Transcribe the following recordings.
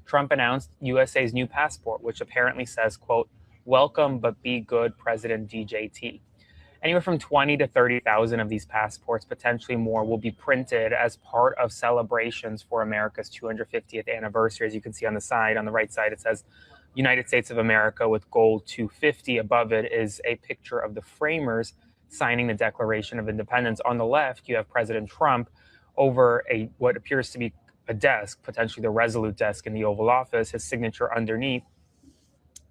Trump announced USA's new passport, which apparently says, quote, "Welcome, but be good, President DJT." Anywhere from 20 to 30,000 of these passports, potentially more, will be printed as part of celebrations for America's 250th anniversary. As you can see on the side, on the right side, it says United States of America with gold 250. Above it is a picture of the framers signing the Declaration of Independence. On the left, you have President Trump over what appears to be a desk, potentially the Resolute desk in the Oval Office, his signature underneath.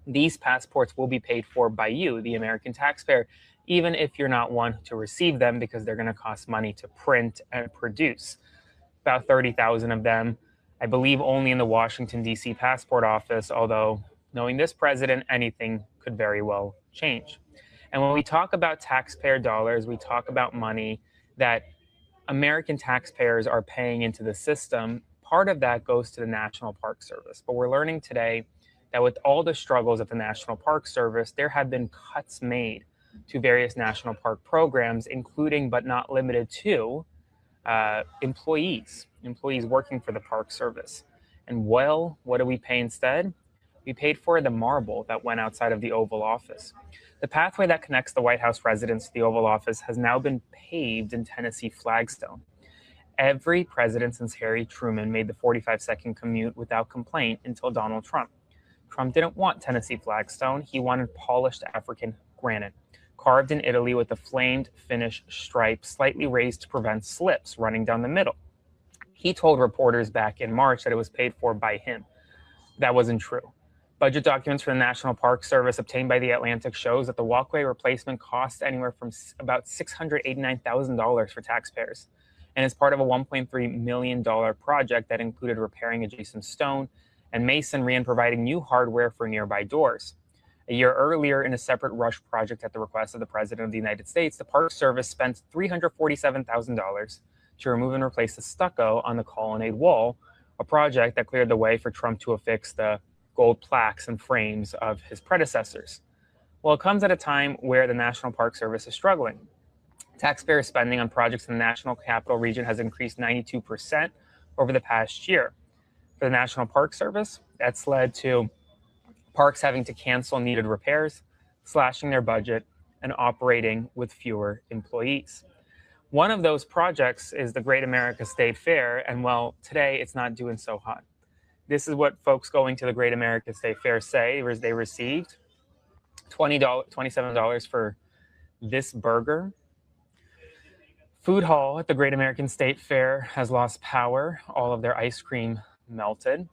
These passports will be paid for by you, the American taxpayer, even if you're not one to receive them, because they're going to cost money to print and produce. About 30,000 of them, I believe, only in the Washington, D.C. passport office, although knowing this president, anything could very well change. And when we talk about taxpayer dollars, we talk about money that American taxpayers are paying into the system. Part of that goes to the National Park Service. But we're learning today that with all the struggles at the National Park Service, there have been cuts made to various national park programs, including but not limited to employees working for the Park Service. And well, what do we pay instead? We paid for the marble that went outside of the Oval Office. The pathway that connects the White House residence to the Oval Office has now been paved in Tennessee flagstone. Every president since Harry Truman made the 45-second commute without complaint until Donald Trump. Trump didn't want Tennessee flagstone. He wanted polished African granite, carved in Italy with a flamed finish stripe slightly raised to prevent slips running down the middle. He told reporters back in March that it was paid for by him. That wasn't true. Budget documents for the National Park Service obtained by The Atlantic shows that the walkway replacement cost anywhere from about $689,000 for taxpayers, and is part of a $1.3 million project that included repairing adjacent stone and masonry and providing new hardware for nearby doors. A year earlier, in a separate rush project at the request of the President of the United States, the Park Service spent $347,000 to remove and replace the stucco on the colonnade wall, a project that cleared the way for Trump to affix the gold plaques and frames of his predecessors. Well, it comes at a time where the National Park Service is struggling. Taxpayer spending on projects in the National Capital Region has increased 92% over the past year. For the National Park Service, that's led to parks having to cancel needed repairs, slashing their budget, and operating with fewer employees. One of those projects is the Great America State Fair, and well, today it's not doing so hot. This is what folks going to the Great America State Fair say. They received $27 for this burger. Food Hall at the Great American State Fair has lost power. All of their ice cream melted.